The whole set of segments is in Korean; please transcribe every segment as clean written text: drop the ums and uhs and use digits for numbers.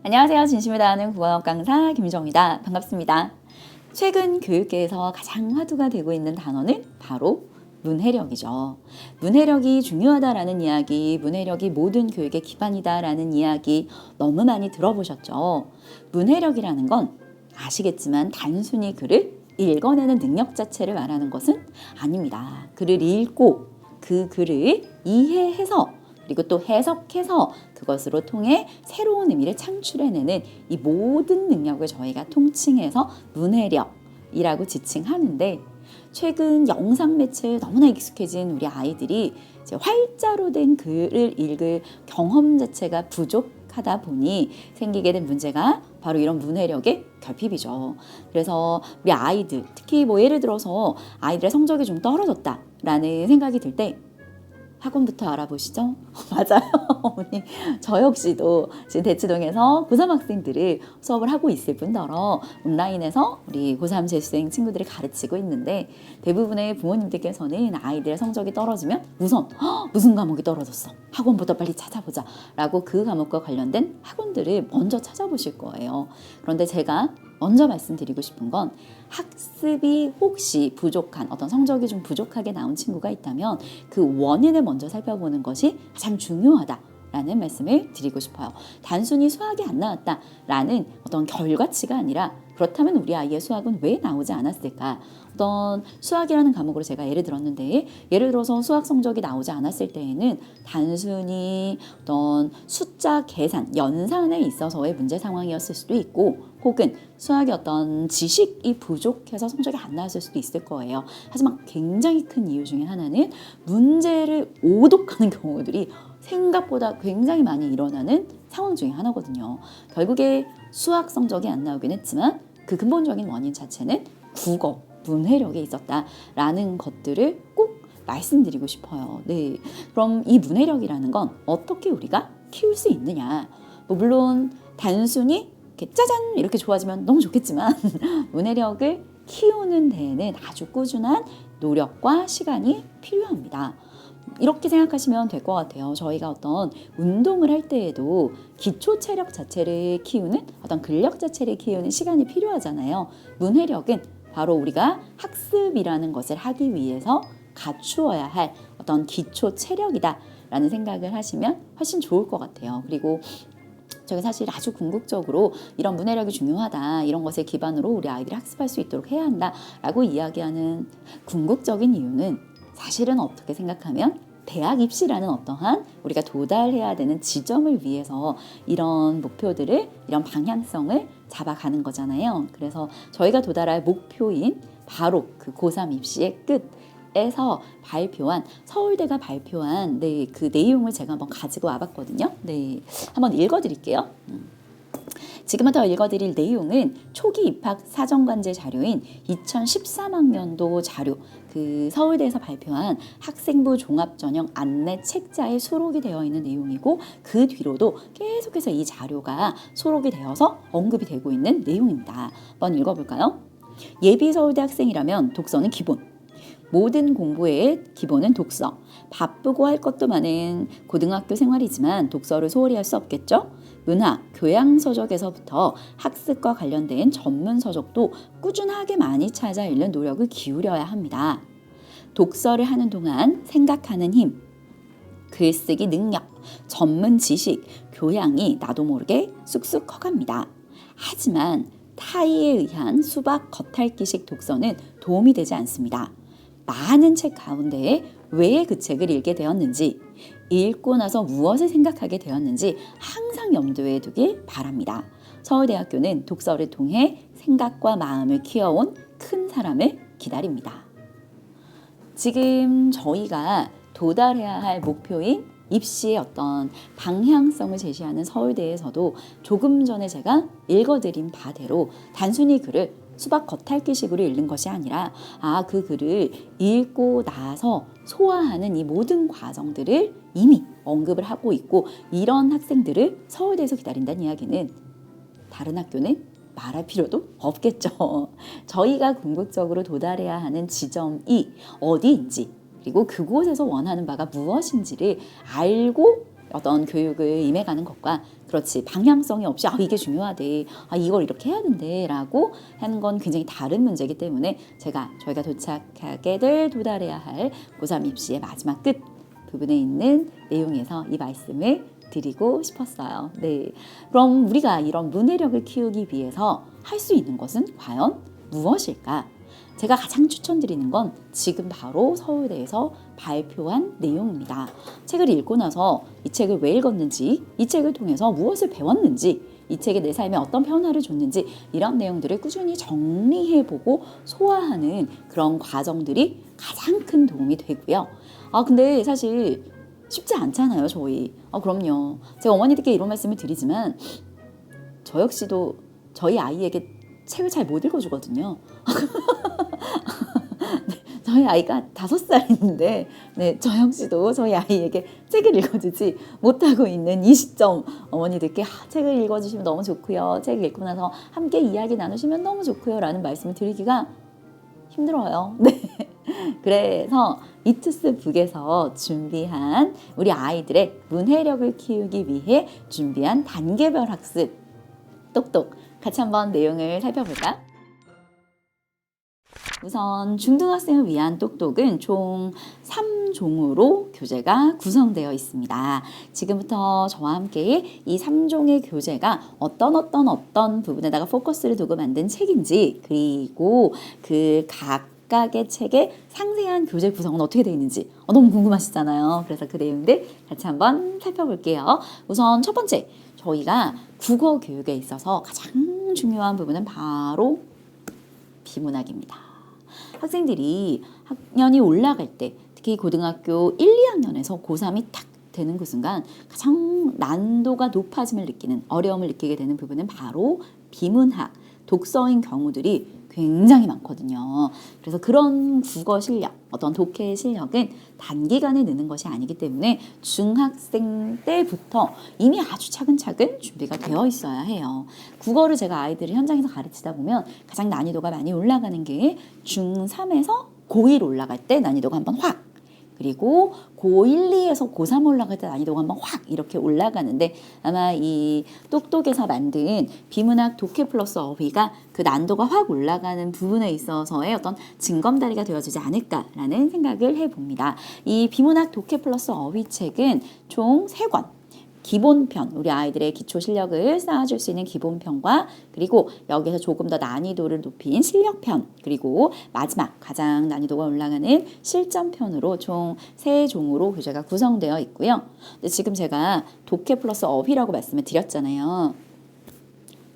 안녕하세요. 진심을 다하는 국어영어 강사 김유정입니다. 반갑습니다. 최근 교육계에서 가장 화두가 되고 있는 단어는 바로 문해력이죠. 문해력이 중요하다라는 이야기, 문해력이 모든 교육의 기반이다라는 이야기 너무 많이 들어보셨죠? 문해력이라는 건 아시겠지만 단순히 글을 읽어내는 능력 자체를 말하는 것은 아닙니다. 글을 읽고 그 글을 이해해서 그리고 또 해석해서 그것으로 통해 새로운 의미를 창출해내는 이 모든 능력을 저희가 통칭해서 문해력이라고 지칭하는데, 최근 영상 매체에 너무나 익숙해진 우리 아이들이 이제 활자로 된 글을 읽을 경험 자체가 부족하다 보니 생기게 된 문제가 바로 이런 문해력의 결핍이죠. 그래서 우리 아이들, 특히 뭐 예를 들어서 아이들의 성적이 좀 떨어졌다라는 생각이 들 때 학원부터 알아보시죠? 맞아요. 어머니, 저 역시도 지금 대치동에서 고3 학생들을 수업을 하고 있을 뿐더러 온라인에서 우리 고3 재수생 친구들을 가르치고 있는데, 대부분의 부모님들께서는 아이들의 성적이 떨어지면 우선 무슨 과목이 떨어졌어? 학원부터 빨리 찾아보자 라고 그 과목과 관련된 학원들을 먼저 찾아보실 거예요. 그런데 제가 먼저 말씀드리고 싶은 건, 학습이 혹시 부족한, 어떤 성적이 좀 부족하게 나온 친구가 있다면 그 원인을 먼저 살펴보는 것이 가장 중요하다라는 말씀을 드리고 싶어요. 단순히 수학이 안 나왔다라는 어떤 결과치가 아니라, 그렇다면 우리 아이의 수학은 왜 나오지 않았을까? 어떤 수학이라는 과목으로 제가 예를 들었는데, 예를 들어서 수학 성적이 나오지 않았을 때에는 단순히 어떤 숫자 계산, 연산에 있어서의 문제 상황이었을 수도 있고, 혹은 수학의 어떤 지식이 부족해서 성적이 안 나왔을 수도 있을 거예요. 하지만 굉장히 큰 이유 중에 하나는 문제를 오독하는 경우들이 생각보다 굉장히 많이 일어나는 상황 중에 하나거든요. 결국에 수학 성적이 안 나오긴 했지만 그 근본적인 원인 자체는 국어, 문해력에 있었다라는 것들을 꼭 말씀드리고 싶어요. 네, 그럼 이 문해력이라는 건 어떻게 우리가 키울 수 있느냐? 물론 단순히 이렇게 짜잔 이렇게 좋아지면 너무 좋겠지만 문해력을 키우는 데에는 아주 꾸준한 노력과 시간이 필요합니다. 이렇게 생각하시면 될 것 같아요. 저희가 어떤 운동을 할 때에도 기초 체력 자체를 키우는, 어떤 근력 자체를 키우는 시간이 필요하잖아요. 문해력은 바로 우리가 학습이라는 것을 하기 위해서 갖추어야 할 어떤 기초 체력이다라는 생각을 하시면 훨씬 좋을 것 같아요. 그리고 저게 사실 아주 궁극적으로 이런 문해력이 중요하다, 이런 것을 기반으로 우리 아이들이 학습할 수 있도록 해야 한다라고 이야기하는 궁극적인 이유는, 사실은 어떻게 생각하면 대학 입시라는 어떠한 우리가 도달해야 되는 지점을 위해서 이런 목표들을, 이런 방향성을 잡아가는 거잖아요. 그래서 저희가 도달할 목표인 바로 그 고3 입시의 끝에서 발표한, 서울대가 발표한 그 내용을 제가 한번 가지고 와봤거든요. 네, 한번 읽어드릴게요. 지금부터 읽어드릴 내용은 초기 입학 사정관제 자료인 2013학년도 자료, 그 서울대에서 발표한 학생부 종합전형 안내 책자에 수록이 되어 있는 내용이고, 그 뒤로도 계속해서 이 자료가 수록이 되어서 언급이 되고 있는 내용입니다. 한번 읽어볼까요? 예비 서울대 학생이라면 독서는 기본. 모든 공부의 기본은 독서. 바쁘고 할 것도 많은 고등학교 생활이지만 독서를 소홀히 할 수 없겠죠? 문학, 교양 서적에서부터 학습과 관련된 전문 서적도 꾸준하게 많이 찾아 읽는 노력을 기울여야 합니다. 독서를 하는 동안 생각하는 힘, 글쓰기 능력, 전문 지식, 교양이 나도 모르게 쑥쑥 커갑니다. 하지만 타의에 의한 수박 겉핥기식 독서는 도움이 되지 않습니다. 많은 책 가운데 왜 그 책을 읽게 되었는지, 읽고 나서 무엇을 생각하게 되었는지 항상 염두에 두길 바랍니다. 서울대학교는 독서를 통해 생각과 마음을 키워온 큰 사람을 기다립니다. 지금 저희가 도달해야 할 목표인 입시의 어떤 방향성을 제시하는 서울대에서도 조금 전에 제가 읽어드린 바대로 단순히 글을 수박 겉핥기식으로 읽는 것이 아니라, 그 글을 읽고 나서 소화하는 이 모든 과정들을 이미 언급을 하고 있고, 이런 학생들을 서울대에서 기다린다는 이야기는 다른 학교는 말할 필요도 없겠죠. 저희가 궁극적으로 도달해야 하는 지점이 어디인지, 그리고 그곳에서 원하는 바가 무엇인지를 알고 어떤 교육을 임해가는 것과 그렇지 방향성이 없이 이게 중요하대, 이걸 이렇게 해야 된대 라고 하는 건 굉장히 다른 문제이기 때문에 저희가 도착하게 될 도달해야 할 고3 입시의 마지막 끝 부분에 있는 내용에서 이 말씀을 드리고 싶었어요. 네, 그럼 우리가 이런 문해력을 키우기 위해서 할 수 있는 것은 과연 무엇일까? 제가 가장 추천드리는 건 지금 바로 서울대에서 발표한 내용입니다. 책을 읽고 나서 이 책을 왜 읽었는지, 이 책을 통해서 무엇을 배웠는지, 이 책이 내 삶에 어떤 변화를 줬는지 이런 내용들을 꾸준히 정리해보고 소화하는 그런 과정들이 가장 큰 도움이 되고요. 근데 사실 쉽지 않잖아요, 저희. 그럼요. 제가 어머니들께 이런 말씀을 드리지만 저 역시도 저희 아이에게 책을 잘 못 읽어주거든요. 저희 아이가 5살인데 저 역시도 저희 아이에게 책을 읽어주지 못하고 있는 이 시점, 어머니들께 책을 읽어주시면 너무 좋고요. 책을 읽고 나서 함께 이야기 나누시면 너무 좋고요 라는 말씀을 드리기가 힘들어요. 네. 그래서 이투스 북에서 준비한 우리 아이들의 문해력을 키우기 위해 준비한 단계별 학습 똑똑 같이 한번 내용을 살펴볼까? 우선 중등학생을 위한 똑똑은 총 3종으로 교재가 구성되어 있습니다. 지금부터 저와 함께 이 3종의 교재가 어떤 부분에다가 포커스를 두고 만든 책인지, 그리고 그 각각의 책의 상세한 교재 구성은 어떻게 되어 있는지 너무 궁금하시잖아요. 그래서 그 내용들 같이 한번 살펴볼게요. 우선 첫 번째, 저희가 국어 교육에 있어서 가장 중요한 부분은 바로 비문학입니다. 학생들이 학년이 올라갈 때, 특히 고등학교 1, 2학년에서 고3이 딱 되는 그 순간 가장 난도가 높아짐을 느끼는, 어려움을 느끼게 되는 부분은 바로 비문학, 독서인 경우들이 굉장히 많거든요. 그래서 그런 국어 실력, 어떤 독해 실력은 단기간에 느는 것이 아니기 때문에 중학생 때부터 이미 아주 차근차근 준비가 되어 있어야 해요. 국어를 제가 아이들을 현장에서 가르치다 보면 가장 난이도가 많이 올라가는 게 중3에서 고1 올라갈 때 난이도가 한번 확, 그리고 고1, 2에서 고3 올라갈 때 난이도가 한번 확 이렇게 올라가는데, 아마 이 똑똑에서 만든 비문학 독해 플러스 어휘가 그 난도가 확 올라가는 부분에 있어서의 어떤 징검다리가 되어주지 않을까라는 생각을 해봅니다. 이 비문학 독해 플러스 어휘 책은 총 3권, 기본편, 우리 아이들의 기초 실력을 쌓아줄 수 있는 기본편과, 그리고 여기서 조금 더 난이도를 높인 실력편, 그리고 마지막 가장 난이도가 올라가는 실전편으로 총 3종으로 교재가 구성되어 있고요. 근데 지금 제가 독해 플러스 어휘라고 말씀을 드렸잖아요.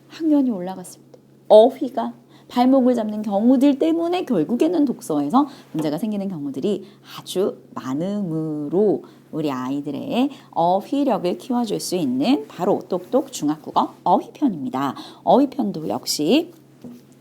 학년이 올라갔을 때 어휘가 발목을 잡는 경우들 때문에 결국에는 독서에서 문제가 생기는 경우들이 아주 많으므로 우리 아이들의 어휘력을 키워줄 수 있는 바로 똑똑 중학국어 어휘편입니다. 어휘편도 역시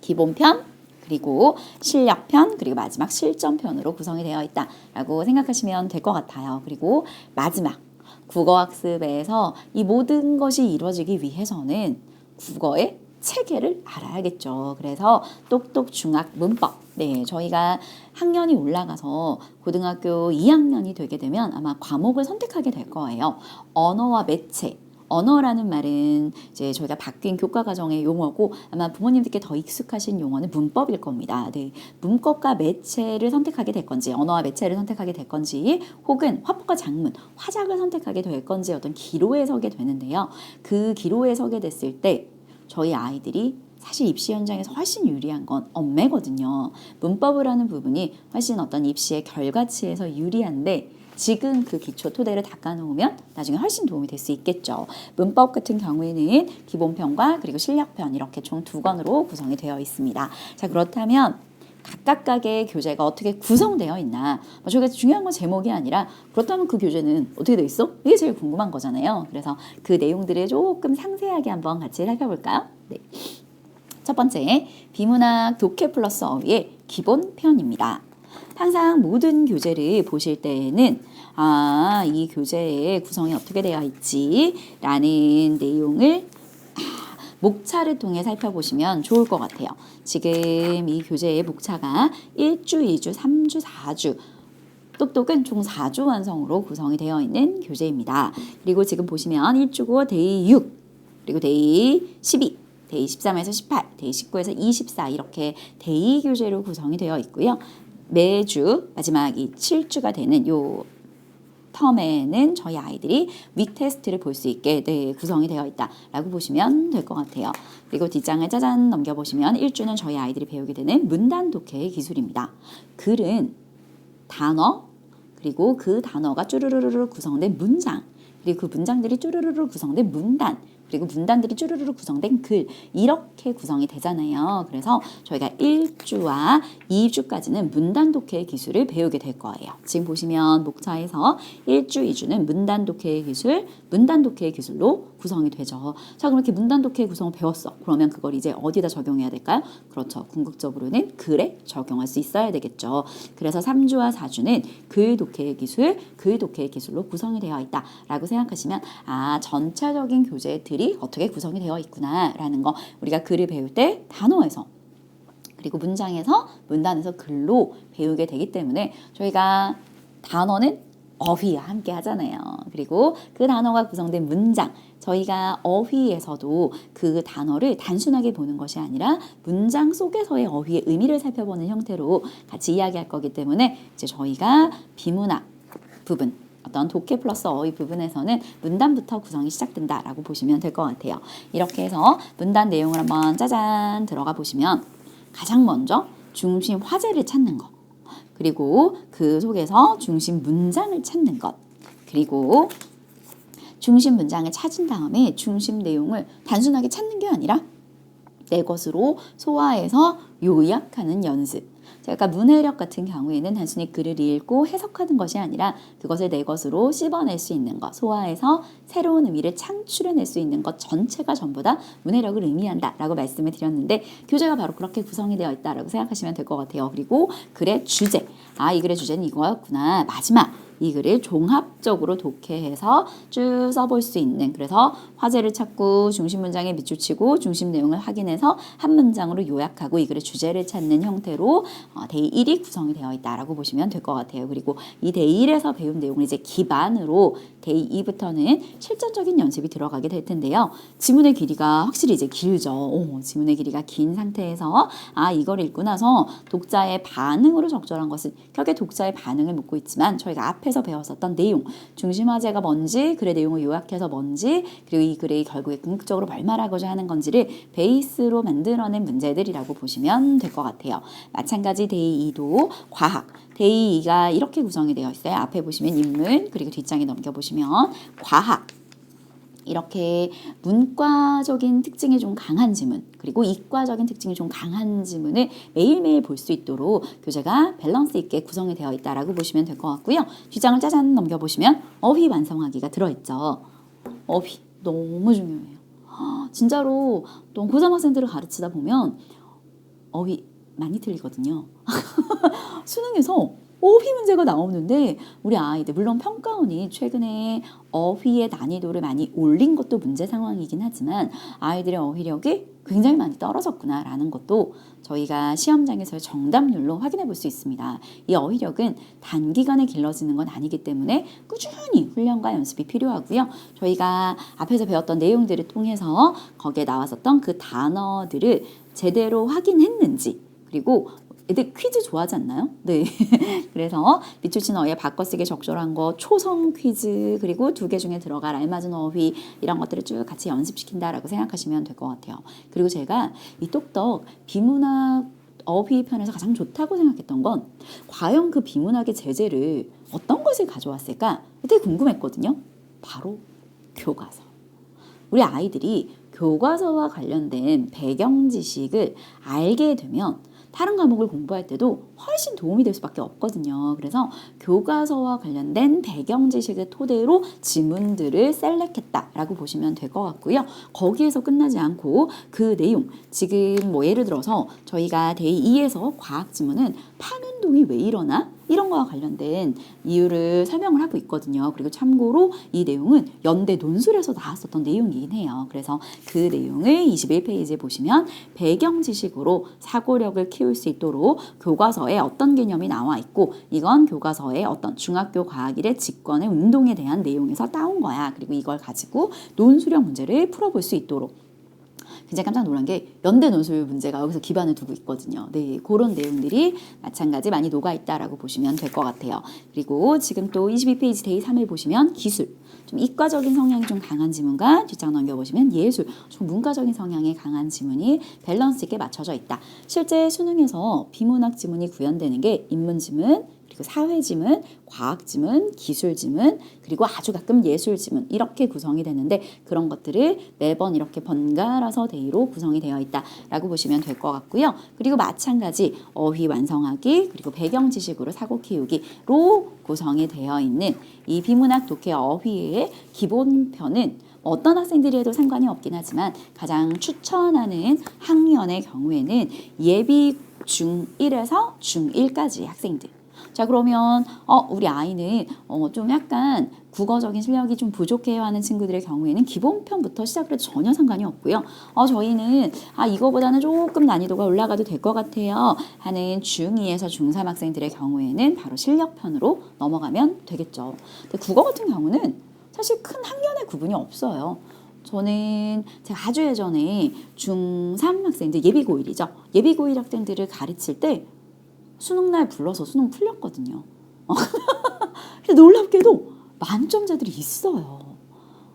기본편, 그리고 실력편, 그리고 마지막 실전편으로 구성이 되어 있다라고 생각하시면 될 것 같아요. 그리고 마지막 국어학습에서 이 모든 것이 이루어지기 위해서는 국어의 체계를 알아야겠죠. 그래서 똑똑 중학 문법. 네, 저희가 학년이 올라가서 고등학교 2학년이 되게 되면 아마 과목을 선택하게 될 거예요. 언어와 매체. 언어라는 말은 이제 저희가 바뀐 교과 과정의 용어고, 아마 부모님들께 더 익숙하신 용어는 문법일 겁니다. 네, 문법과 매체를 선택하게 될 건지, 언어와 매체를 선택하게 될 건지, 혹은 화법과 작문, 화작을 선택하게 될 건지 어떤 기로에 서게 되는데요. 그 기로에 서게 됐을 때 저희 아이들이 사실 입시 현장에서 훨씬 유리한 건 언매거든요. 문법을 하는 부분이 훨씬 어떤 입시의 결과치에서 유리한데, 지금 그 기초 토대를 닦아놓으면 나중에 훨씬 도움이 될 수 있겠죠. 문법 같은 경우에는 기본편과 그리고 실력편 이렇게 총 2권으로 구성이 되어 있습니다. 자, 그렇다면 각각의 교재가 어떻게 구성되어 있나, 저희가 중요한 건 제목이 아니라 그렇다면 그 교재는 어떻게 되어 있어? 이게 제일 궁금한 거잖아요. 그래서 그 내용들을 조금 상세하게 한번 같이 살펴볼까요? 네. 첫 번째, 비문학 독해 플러스 어휘의 기본편입니다. 항상 모든 교재를 보실 때에는 이 교재의 구성이 어떻게 되어 있지? 라는 내용을 목차를 통해 살펴보시면 좋을 것 같아요. 지금 이 교재의 목차가 1주, 2주, 3주, 4주, 똑똑은 총 4주 완성으로 구성이 되어 있는 교재입니다. 그리고 지금 보시면 1주고 데이 6, 그리고 데이 12, 데이 13에서 18, 데이 19에서 24 이렇게 데이 교재로 구성이 되어 있고요. 매주 마지막 이 7주가 되는 요 텀에는 저희 아이들이 윗 테스트를 볼 수 있게 구성이 되어 있다라고 보시면 될 것 같아요. 그리고 뒷장을 짜잔 넘겨보시면 1주는 저희 아이들이 배우게 되는 문단 독해의 기술입니다. 글은 단어, 그리고 그 단어가 쭈루루루 구성된 문장, 그리고 그 문장들이 쭈루루루 구성된 문단, 그리고 문단들이 쭈루루루 구성된 글, 이렇게 구성이 되잖아요. 그래서 저희가 1주와 2주까지는 문단 독해의 기술을 배우게 될 거예요. 지금 보시면 목차에서 1주, 2주는 문단 독해의 기술, 문단 독해의 기술로 구성이 되죠. 자, 그럼 이렇게 문단 독해의 구성을 배웠어. 그러면 그걸 이제 어디다 적용해야 될까요? 그렇죠. 궁극적으로는 글에 적용할 수 있어야 되겠죠. 그래서 3주와 4주는 글 독해의 기술, 글 독해의 기술로 구성이 되어 있다라고 생각하시면 전체적인 교재들이 어떻게 구성이 되어 있구나라는 거 우리가 글을 배울 때 단어에서 그리고 문장에서 문단에서 글로 배우게 되기 때문에 저희가 단어는 어휘와 함께 하잖아요. 그리고 그 단어가 구성된 문장, 저희가 어휘에서도 그 단어를 단순하게 보는 것이 아니라 문장 속에서의 어휘의 의미를 살펴보는 형태로 같이 이야기할 거기 때문에 이제 저희가 비문학 부분, 어떤 독해 플러스 어휘 부분에서는 문단부터 구성이 시작된다라고 보시면 될 것 같아요. 이렇게 해서 문단 내용을 한번 짜잔 들어가 보시면 가장 먼저 중심 화제를 찾는 것, 그리고 그 속에서 중심 문장을 찾는 것, 그리고 중심 문장을 찾은 다음에 중심 내용을 단순하게 찾는 게 아니라 내 것으로 소화해서 요약하는 연습. 그러니까 문해력 같은 경우에는 단순히 글을 읽고 해석하는 것이 아니라 그것을 내 것으로 씹어낼 수 있는 것, 소화해서 새로운 의미를 창출해낼 수 있는 것 전체가 전부 다 문해력을 의미한다라고 말씀을 드렸는데 교재가 바로 그렇게 구성이 되어 있다라고 생각하시면 될 것 같아요. 그리고 글의 주제, 이 글의 주제는 이거였구나. 마지막 이 글을 종합적으로 독해해서 쭉 써볼 수 있는, 그래서 화제를 찾고 중심 문장에 밑줄치고 중심 내용을 확인해서 한 문장으로 요약하고 이 글의 주제를 찾는 형태로 데이 1이 구성이 되어 있다라고 보시면 될 것 같아요. 그리고 이 데이 1에서 배운 내용을 이제 기반으로 데이 2부터는 실전적인 연습이 들어가게 될 텐데요. 지문의 길이가 확실히 이제 길죠. 지문의 길이가 긴 상태에서 이걸 읽고 나서 독자의 반응으로 적절한 것은 결국에 독자의 반응을 묻고 있지만 저희가 앞에서 배웠었던 내용, 중심 화제가 뭔지, 글의 내용을 요약해서 뭔지, 그리고 이 글이 결국에 궁극적으로 뭘 말하고자 하는 건지를 베이스로 만들어낸 문제들이라고 보시면 될 것 같아요. 마찬가지 데이 2도 과학, 데이 2가 이렇게 구성이 되어 있어요. 앞에 보시면 인문, 그리고 뒷장에 넘겨보시면 과학, 이렇게 문과적인 특징이 좀 강한 지문, 그리고 이과적인 특징이 좀 강한 지문을 매일매일 볼 수 있도록 교재가 밸런스 있게 구성이 되어 있다라고 보시면 될 것 같고요. 뒷장을 짜잔 넘겨보시면 어휘 완성하기가 들어있죠. 어휘 너무 중요해요. 진짜로 또 고3 학생들을 가르치다 보면 어휘 많이 틀리거든요. 수능에서 어휘 문제가 나오는데 우리 아이들, 물론 평가원이 최근에 어휘의 난이도를 많이 올린 것도 문제 상황이긴 하지만 아이들의 어휘력이 굉장히 많이 떨어졌구나라는 것도 저희가 시험장에서의 정답률로 확인해 볼 수 있습니다. 이 어휘력은 단기간에 길러지는 건 아니기 때문에 꾸준히 훈련과 연습이 필요하고요. 저희가 앞에서 배웠던 내용들을 통해서 거기에 나왔었던 그 단어들을 제대로 확인했는지, 그리고 애들 퀴즈 좋아하지 않나요? 네. 그래서 밑줄친 어휘에 바꿔쓰기 적절한 거, 초성 퀴즈, 그리고 2개 중에 들어갈 알맞은 어휘, 이런 것들을 쭉 같이 연습시킨다라고 생각하시면 될 것 같아요. 그리고 제가 이 똑똑 비문학 어휘 편에서 가장 좋다고 생각했던 건 과연 그 비문학의 제재를 어떤 것을 가져왔을까? 되게 궁금했거든요. 바로 교과서. 우리 아이들이 교과서와 관련된 배경 지식을 알게 되면 다른 과목을 공부할 때도 훨씬 도움이 될 수밖에 없거든요. 그래서 교과서와 관련된 배경 지식을 토대로 지문들을 셀렉했다라고 보시면 될 것 같고요. 거기에서 끝나지 않고 그 내용, 지금 예를 들어서 저희가 데이 2에서 과학 지문은 판운동이 왜 일어나? 이런 거와 관련된 이유를 설명을 하고 있거든요. 그리고 참고로 이 내용은 연대 논술에서 나왔었던 내용이긴 해요. 그래서 그 내용을 21페이지에 보시면 배경 지식으로 사고력을 키울 수 있도록 교과서에 어떤 개념이 나와 있고 이건 교과서에 어떤 중학교 과학일의 직권의 운동에 대한 내용에서 따온 거야. 그리고 이걸 가지고 논술형 문제를 풀어볼 수 있도록. 굉장히 깜짝 놀란 게 연대 논술 문제가 여기서 기반을 두고 있거든요. 네, 그런 내용들이 마찬가지 많이 녹아있다라고 보시면 될 것 같아요. 그리고 지금 또 22페이지 데이 3을 보시면 기술, 좀 이과적인 성향이 좀 강한 지문과 뒷장 넘겨보시면 예술, 좀 문과적인 성향이 강한 지문이 밸런스 있게 맞춰져 있다. 실제 수능에서 비문학 지문이 구현되는 게 인문 지문, 그리고 사회 지문, 과학 지문, 기술 지문, 그리고 아주 가끔 예술 지문 이렇게 구성이 되는데 그런 것들을 매번 이렇게 번갈아서 데이로 구성이 되어 있다라고 보시면 될 것 같고요. 그리고 마찬가지 어휘 완성하기 그리고 배경 지식으로 사고 키우기로 구성이 되어 있는 이 비문학 독해 어휘의 기본편은 어떤 학생들이 해도 상관이 없긴 하지만 가장 추천하는 학년의 경우에는 예비 중1에서 중1까지 학생들. 자, 그러면 우리 아이는 좀 약간 국어적인 실력이 좀 부족해요 하는 친구들의 경우에는 기본편부터 시작을 해도 전혀 상관이 없고요. 저희는 이거보다는 조금 난이도가 올라가도 될 것 같아요 하는 중2에서 중3 학생들의 경우에는 바로 실력편으로 넘어가면 되겠죠. 근데 국어 같은 경우는 사실 큰 학년의 구분이 없어요. 저는 제가 아주 예전에 중3 학생들 예비고1이죠. 예비고1 학생들을 가르칠 때 수능날 불러서 수능 풀렸거든요. 근데 놀랍게도 만점자들이 있어요.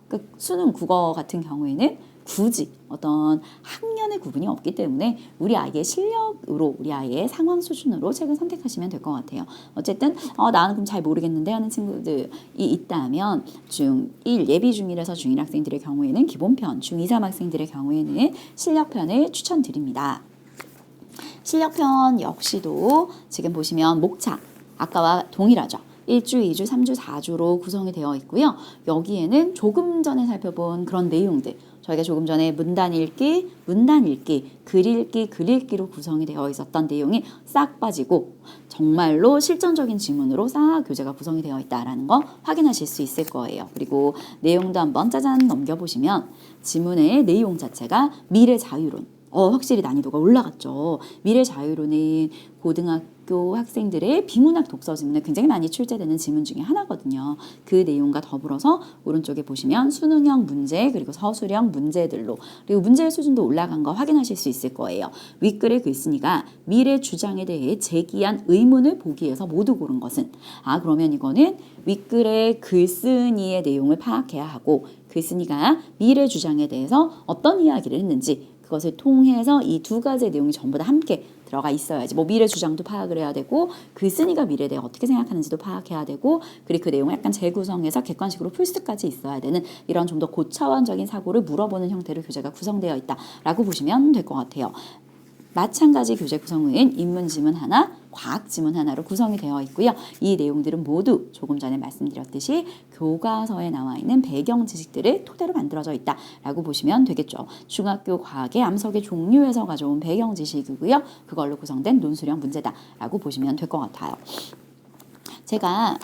그러니까 수능 국어 같은 경우에는 굳이 어떤 학년의 구분이 없기 때문에 우리 아이의 실력으로 우리 아이의 상황 수준으로 책을 선택하시면 될 것 같아요. 어쨌든 나는 그럼 잘 모르겠는데 하는 친구들이 있다면 중1 예비 중1에서 중1 학생들의 경우에는 기본편, 중2, 3 학생들의 경우에는 실력편을 추천드립니다. 실력편 역시도 지금 보시면 목차 아까와 동일하죠. 1주, 2주, 3주, 4주로 구성이 되어 있고요. 여기에는 조금 전에 살펴본 그런 내용들 저희가 조금 전에 문단 읽기, 글 읽기, 글 읽기로 구성이 되어 있었던 내용이 싹 빠지고 정말로 실전적인 지문으로 싹 교재가 구성이 되어 있다는 거 확인하실 수 있을 거예요. 그리고 내용도 한번 짜잔 넘겨보시면 지문의 내용 자체가 미래 자유론 확실히 난이도가 올라갔죠. 미래 자유론은 고등학교 학생들의 비문학 독서 지문에 굉장히 많이 출제되는 지문 중에 하나거든요. 그 내용과 더불어서 오른쪽에 보시면 수능형 문제 그리고 서술형 문제들로 그리고 문제의 수준도 올라간 거 확인하실 수 있을 거예요. 윗글의 글쓴이가 미래 주장에 대해 제기한 의문을 보기 위해서 모두 고른 것은 그러면 이거는 윗글의 글쓴이의 내용을 파악해야 하고 글쓴이가 미래 주장에 대해서 어떤 이야기를 했는지 그것을 통해서 이 두 가지의 내용이 전부 다 함께 들어가 있어야지. 미래 주장도 파악을 해야 되고 글쓴이가 미래에 대해 어떻게 생각하는지도 파악해야 되고 그리고 그 내용을 약간 재구성해서 객관식으로 풀 수까지 있어야 되는 이런 좀 더 고차원적인 사고를 물어보는 형태로 교재가 구성되어 있다라고 보시면 될 것 같아요. 마찬가지 교재 구성은 인문 지문 하나, 과학 지문 하나로 구성이 되어 있고요. 이 내용들은 모두 조금 전에 말씀드렸듯이 교과서에 나와 있는 배경 지식들을 토대로 만들어져 있다라고 보시면 되겠죠. 중학교 과학의 암석의 종류에서 가져온 배경 지식이고요. 그걸로 구성된 논술형 문제다라고 보시면 될 것 같아요. 제가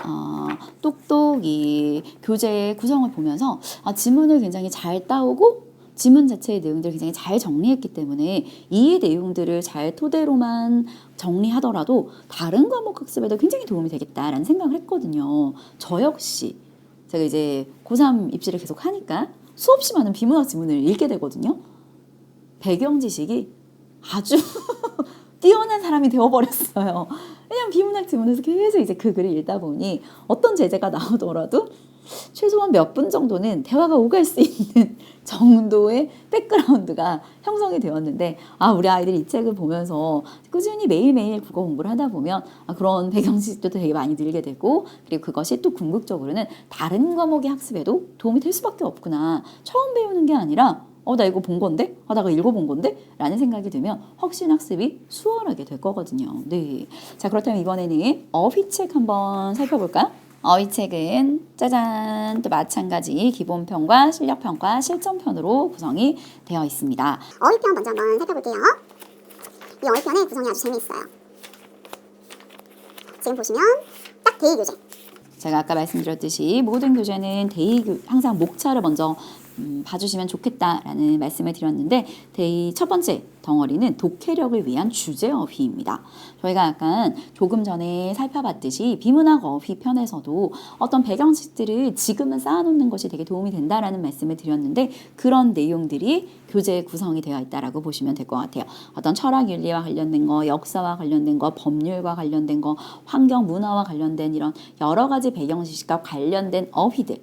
똑똑 이 교재 구성을 보면서 지문을 굉장히 잘 따오고 지문 자체의 내용들을 굉장히 잘 정리했기 때문에 이 내용들을 잘 토대로만 정리하더라도 다른 과목 학습에도 굉장히 도움이 되겠다라는 생각을 했거든요. 저 역시 제가 이제 고3 입시를 계속 하니까 수없이 많은 비문학 지문을 읽게 되거든요. 배경 지식이 아주 뛰어난 사람이 되어버렸어요. 왜냐면 비문학 지문에서 계속 이제 그 글을 읽다 보니 어떤 제재가 나오더라도 최소한 몇 분 정도는 대화가 오갈 수 있는 정도의 백그라운드가 형성이 되었는데 우리 아이들이 이 책을 보면서 꾸준히 매일매일 국어 공부를 하다 보면 그런 배경 지식도 되게 많이 늘게 되고 그리고 그것이 또 궁극적으로는 다른 과목의 학습에도 도움이 될 수밖에 없구나. 처음 배우는 게 아니라 나 이거 본 건데? 내가 읽어본 건데? 라는 생각이 들면 확신 학습이 수월하게 될 거거든요. 네. 자, 그렇다면 이번에는 어휘책 한번 살펴볼까요? 어휘책은 짜잔 또 마찬가지 기본편과 실력편과 실전편으로 구성이 되어 있습니다. 어휘편 먼저 한번 살펴볼게요. 이 어휘편의 구성이 아주 재미있어요. 지금 보시면 딱 대의 교재. 제가 아까 말씀드렸듯이 모든 교재는 항상 목차를 먼저 봐주시면 좋겠다라는 말씀을 드렸는데 데이 첫 번째 덩어리는 독해력을 위한 주제 어휘입니다. 저희가 약간 조금 전에 살펴봤듯이 비문학 어휘 편에서도 어떤 배경식들을 지금은 쌓아놓는 것이 되게 도움이 된다라는 말씀을 드렸는데 그런 내용들이 교재에 구성이 되어 있다라고 보시면 될 것 같아요. 어떤 철학 윤리와 관련된 거, 역사와 관련된 거, 법률과 관련된 거, 환경 문화와 관련된 이런 여러 가지 배경식과 관련된 어휘들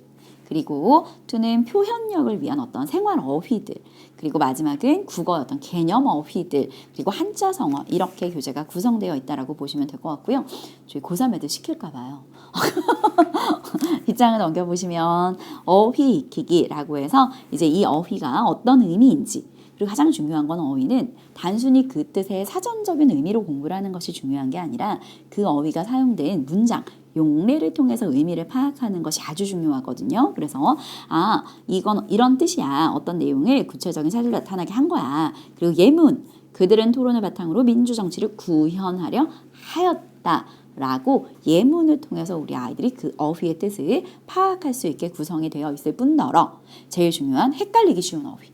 그리고 또는 표현력을 위한 어떤 생활 어휘들 그리고 마지막은 국어의 어떤 개념 어휘들 그리고 한자 성어 이렇게 교재가 구성되어 있다라고 보시면 될 것 같고요. 저희 고3 애들 시킬까 봐요. 뒷장을 넘겨보시면 어휘 익히기라고 해서 이제 이 어휘가 어떤 의미인지 그리고 가장 중요한 건 어휘는 단순히 그 뜻의 사전적인 의미로 공부를 하는 것이 중요한 게 아니라 그 어휘가 사용된 문장 용례를 통해서 의미를 파악하는 것이 아주 중요하거든요. 그래서 이건 이런 뜻이야. 어떤 내용을 구체적인 사실로 나타나게 한 거야. 그리고 예문, 그들은 토론을 바탕으로 민주정치를 구현하려 하였다. 라고 예문을 통해서 우리 아이들이 그 어휘의 뜻을 파악할 수 있게 구성이 되어 있을 뿐더러 제일 중요한 헷갈리기 쉬운 어휘.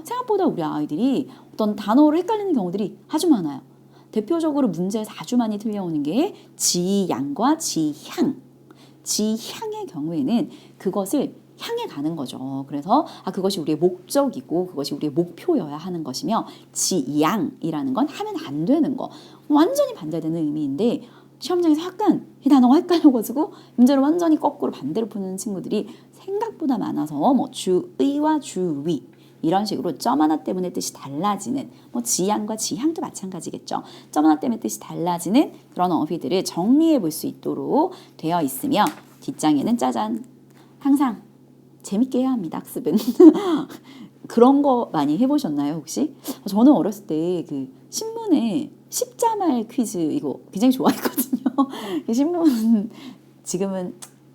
생각보다 우리 아이들이 어떤 단어로 헷갈리는 경우들이 아주 많아요. 대표적으로 문제에서 아주 많이 틀려오는 게 지양과 지향. 지향의 경우에는 그것을 향해 가는 거죠. 그래서 그것이 우리의 목적이고 그것이 우리의 목표여야 하는 것이며 지양이라는 건 하면 안 되는 거. 완전히 반대되는 의미인데 시험장에서 약간 이 단어가 헷갈려가지고 문제를 완전히 거꾸로 반대로 푸는 친구들이 생각보다 많아서 뭐 주의와 주위 이런 식으로 점 하나 때문에 뜻이 달라지는 뭐 지향과 지향도 마찬가지겠죠. 점 하나 때문에 뜻이 달라지는 그런 어휘들을 정리해 볼 수 있도록 되어 있으며 뒷장에는 짜잔 항상 재밌게 해야 합니다. 학습은. 그런 거 많이 해보셨나요 혹시? 저는 어렸을 때 그 신문에 십자말 퀴즈 이거 굉장히 좋아했거든요. 신문 지금은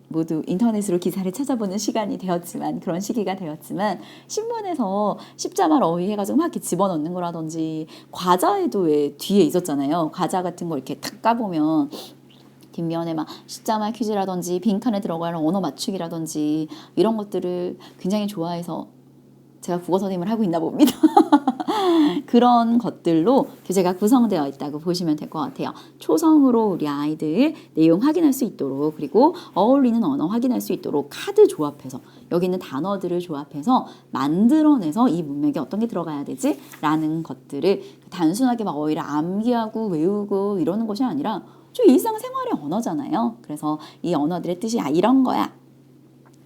모두 인터넷으로 기사를 찾아보는 시간이 되었지만 그런 시기가 되었지만 신문에서 십자말 어휘 해가지고 막 이렇게 집어넣는 거라든지 과자에도 왜 뒤에 있었잖아요. 과자 같은 거 이렇게 탁 까보면 뒷면에 막 십자말 퀴즈라든지 빈칸에 들어가는 언어 맞추기라든지 이런 것들을 굉장히 좋아해서 제가 국어 선생님을 하고 있나 봅니다. 그런 것들로 교재가 구성되어 있다고 보시면 될 것 같아요. 초성으로 우리 아이들 내용 확인할 수 있도록 그리고 어울리는 언어 확인할 수 있도록 카드 조합해서 여기 있는 단어들을 조합해서 만들어내서 이 문맥에 어떤 게 들어가야 되지? 라는 것들을 단순하게 막 어휘를 암기하고 외우고 이러는 것이 아니라 좀 일상생활의 언어잖아요. 그래서 이 언어들의 뜻이 이런 거야.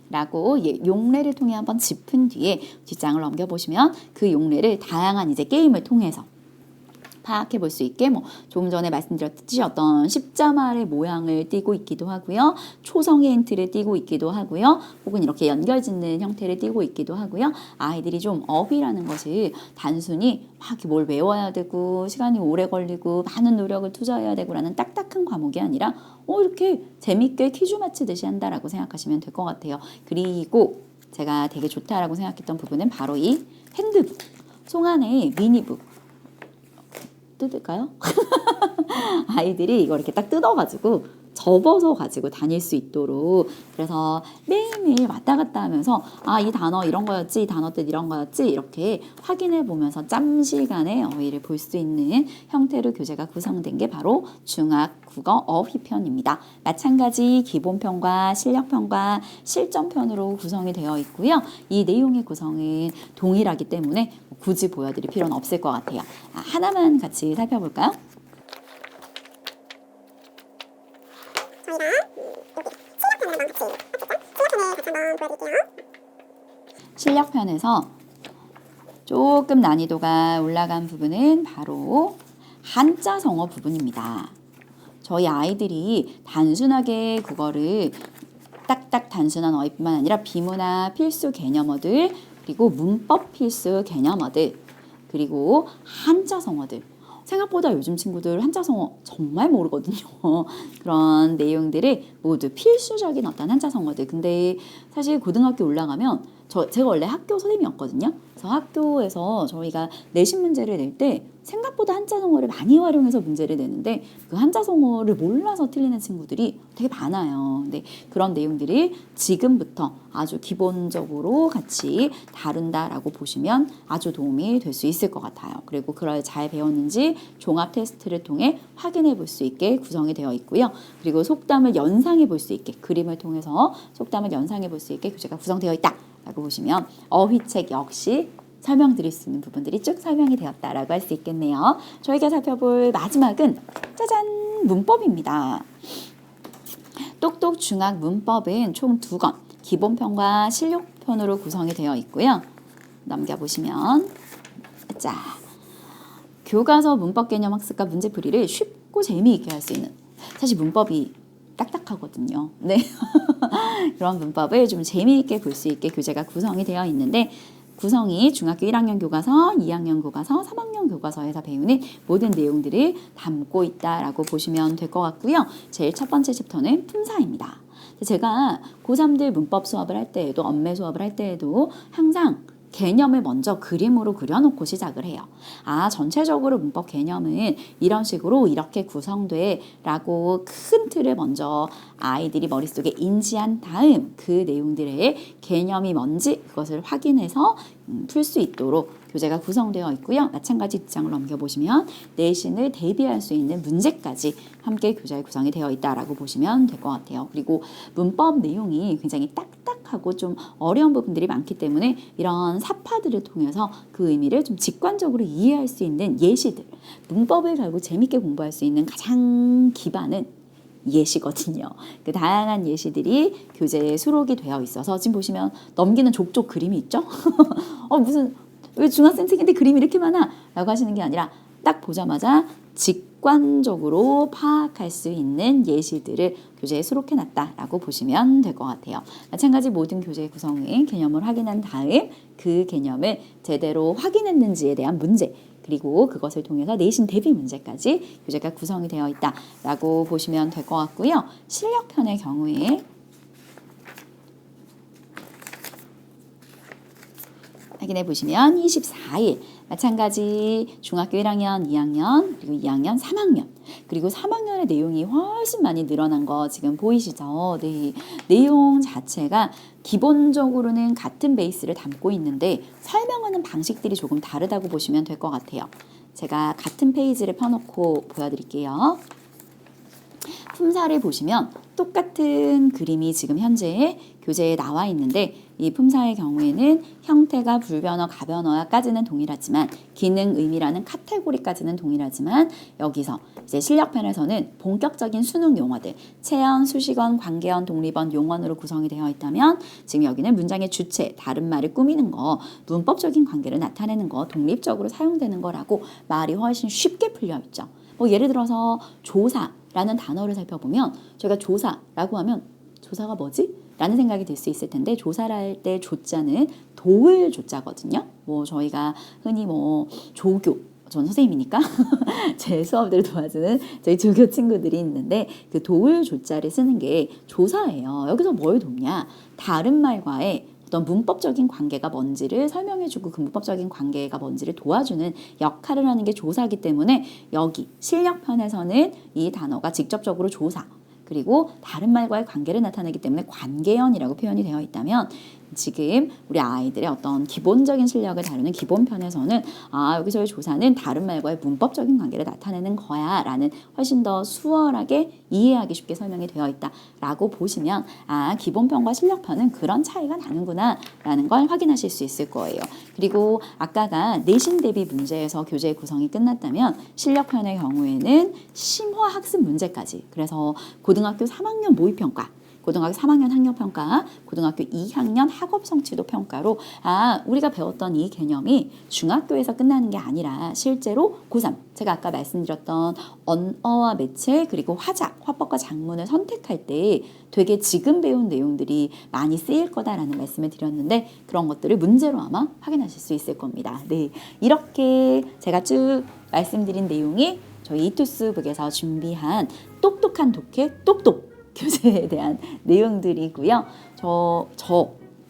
라고 용례를 통해 한번 짚은 뒤에 뒷장을 넘겨보시면 그 용례를 다양한 이제 게임을 통해서 파악해 볼 수 있게 뭐 조금 전에 말씀드렸듯이 어떤 십자말의 모양을 띠고 있기도 하고요. 초성의 힌트를 띠고 있기도 하고요. 혹은 이렇게 연결짓는 형태를 띠고 있기도 하고요. 아이들이 좀 어휘라는 것을 단순히 막 이렇게 뭘 외워야 되고 시간이 오래 걸리고 많은 노력을 투자해야 되고라는 딱딱한 과목이 아니라 이렇게 재밌게 퀴즈 맞히듯이 한다라고 생각하시면 될 것 같아요. 그리고 제가 되게 좋다라고 생각했던 부분은 바로 이 핸드북, 송안의 미니북. 뜯을까요? 아이들이 이걸 이렇게 딱 뜯어가지고 접어서 가지고 다닐 수 있도록 그래서 매일매일 왔다 갔다 하면서 이 단어 이런 거였지, 이 단어 뜻 이런 거였지 이렇게 확인해 보면서 짬시간에 어휘를 볼 수 있는 형태로 교재가 구성된 게 바로 중학 국어 어휘편입니다. 마찬가지 기본편과 실력편과 실전편으로 구성이 되어 있고요. 이 내용의 구성은 동일하기 때문에 굳이 보여드릴 필요는 없을 것 같아요. 하나만 같이 살펴볼까요? 실력편에서 조금 난이도가 올라간 부분은 바로 한자 성어 부분입니다. 저희 아이들이 단순하게 국어를 딱딱 단순한 어휘뿐만 아니라 비문화 필수 개념어들 그리고 문법 필수 개념어들 그리고 한자 성어들 생각보다 요즘 친구들 한자성어 정말 모르거든요. 그런 내용들을 모두 필수적인 어떤 한자성어들. 근데 사실 고등학교 올라가면 제가 원래 학교 선생님이었거든요. 그래서 학교에서 저희가 내신 문제를 낼 때 생각보다 한자성어를 많이 활용해서 문제를 내는데 그 한자성어를 몰라서 틀리는 친구들이 되게 많아요. 근데 그런 내용들이 지금부터 아주 기본적으로 같이 다룬다라고 보시면 아주 도움이 될 수 있을 것 같아요. 그리고 그걸 잘 배웠는지 종합 테스트를 통해 확인해 볼 수 있게 구성이 되어 있고요. 그리고 속담을 연상해 볼 수 있게 그림을 통해서 속담을 연상해 볼 수 있게 교재가 구성되어 있다라고 보시면 어휘책 역시 설명드릴 수 있는 부분들이 쭉 설명이 되었다라고 할 수 있겠네요. 저희가 살펴볼 마지막은 짜잔 문법입니다. 똑똑 중학 문법은 총 2권 기본편과 실력편으로 구성이 되어 있고요. 넘겨보시면 자 교과서 문법 개념 학습과 문제풀이를 쉽고 재미있게 할 수 있는 사실 문법이 딱딱하거든요. 네. 그런 문법을 좀 재미있게 볼 수 있게 교재가 구성이 되어 있는데 구성이 중학교 1학년 교과서, 2학년 교과서, 3학년 교과서에서 배우는 모든 내용들을 담고 있다라고 보시면 될 것 같고요. 제일 첫 번째 챕터는 품사입니다. 제가 고3들 문법 수업을 할 때에도 언매 수업을 할 때에도 항상 개념을 먼저 그림으로 그려놓고 시작을 해요. 전체적으로 문법 개념은 이런 식으로 이렇게 구성돼 라고 큰 틀을 먼저 아이들이 머릿속에 인지한 다음 그 내용들의 개념이 뭔지 그것을 확인해서 풀 수 있도록 교재가 구성되어 있고요. 마찬가지 뒷장을 넘겨보시면 내신을 대비할 수 있는 문제까지 함께 교재에 구성이 되어 있다라고 보시면 될 것 같아요. 그리고 문법 내용이 굉장히 딱딱하고 좀 어려운 부분들이 많기 때문에 이런 사파들을 통해서 그 의미를 좀 직관적으로 이해할 수 있는 예시들, 문법을 결국 재밌게 공부할 수 있는 가장 기반은 예시거든요. 그 다양한 예시들이 교재에 수록이 되어 있어서 지금 보시면 넘기는 족족 그림이 있죠? 무슨 왜 중학생 책인데 그림이 이렇게 많아? 라고 하시는 게 아니라 딱 보자마자 직관적으로 파악할 수 있는 예시들을 교재에 수록해놨다라고 보시면 될 것 같아요. 마찬가지 모든 교재 구성의 개념을 확인한 다음 그 개념을 제대로 확인했는지에 대한 문제 그리고 그것을 통해서 내신 대비 문제까지 교재가 구성이 되어 있다라고 보시면 될 것 같고요. 실력편의 경우에 확인해 보시면 24일 마찬가지 중학교 1학년, 2학년, 그리고 2학년, 3학년 그리고 3학년의 내용이 훨씬 많이 늘어난 거 지금 보이시죠? 네, 내용 자체가 기본적으로는 같은 베이스를 담고 있는데 설명하는 방식들이 조금 다르다고 보시면 될 것 같아요. 제가 같은 페이지를 펴놓고 보여드릴게요. 품사를 보시면 똑같은 그림이 지금 현재 교재에 나와 있는데 이 품사의 경우에는 형태가 불변어, 가변어까지는 동일하지만 기능, 의미라는 카테고리까지는 동일하지만 여기서 이제 실력편에서는 본격적인 수능 용어들 체언, 수식언, 관계언, 독립언, 용언으로 구성이 되어 있다면 지금 여기는 문장의 주체, 다른 말을 꾸미는 거, 문법적인 관계를 나타내는 거, 독립적으로 사용되는 거라고 말이 훨씬 쉽게 풀려 있죠. 예를 들어서 조사라는 단어를 살펴보면 저희가 조사라고 하면 조사가 뭐지? 라는 생각이 들 수 있을 텐데 조사를 할 때 조자는 도을 조자거든요. 저희가 흔히 조교 전 선생님이니까 제 수업들을 도와주는 저희 조교 친구들이 있는데 그 도을 조자를 쓰는 게 조사예요. 여기서 뭘 돕냐? 다른 말과의 어떤 문법적인 관계가 뭔지를 설명해주고 그 문법적인 관계가 뭔지를 도와주는 역할을 하는 게 조사이기 때문에 여기 실력편에서는 이 단어가 직접적으로 조사 그리고 다른 말과의 관계를 나타내기 때문에 관계연이라고 표현이 되어 있다면 지금 우리 아이들의 어떤 기본적인 실력을 다루는 기본편에서는 여기서의 조사는 다른 말과의 문법적인 관계를 나타내는 거야 라는 훨씬 더 수월하게 이해하기 쉽게 설명이 되어 있다라고 보시면 기본편과 실력편은 그런 차이가 나는구나 라는 걸 확인하실 수 있을 거예요. 그리고 아까가 내신 대비 문제에서 교재 구성이 끝났다면 실력편의 경우에는 심화학습 문제까지 그래서 고등학교 3학년 모의평가 고등학교 3학년 학력평가, 고등학교 2학년 학업성취도 평가로 우리가 배웠던 이 개념이 중학교에서 끝나는 게 아니라 실제로 고3, 제가 아까 말씀드렸던 언어와 매체 그리고 화법과 작문을 선택할 때 되게 지금 배운 내용들이 많이 쓰일 거다라는 말씀을 드렸는데 그런 것들을 문제로 아마 확인하실 수 있을 겁니다. 네, 이렇게 제가 쭉 말씀드린 내용이 저희 이투스북에서 준비한 똑똑한 독해, 똑똑 교재에 대한 내용들이고요.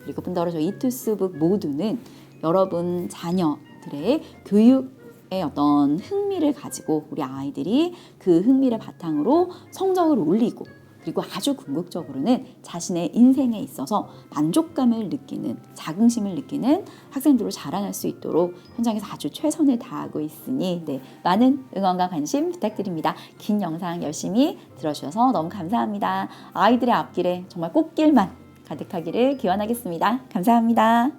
그리고 뿐더러 이투스북 모두는 여러분 자녀들의 교육에 어떤 흥미를 가지고 우리 아이들이 그 흥미를 바탕으로 성적을 올리고 그리고 아주 궁극적으로는 자신의 인생에 있어서 만족감을 느끼는 자긍심을 느끼는 학생들로 자라날 수 있도록 현장에서 아주 최선을 다하고 있으니 많은 응원과 관심 부탁드립니다. 긴 영상 열심히 들어주셔서 너무 감사합니다. 아이들의 앞길에 정말 꽃길만 가득하기를 기원하겠습니다. 감사합니다.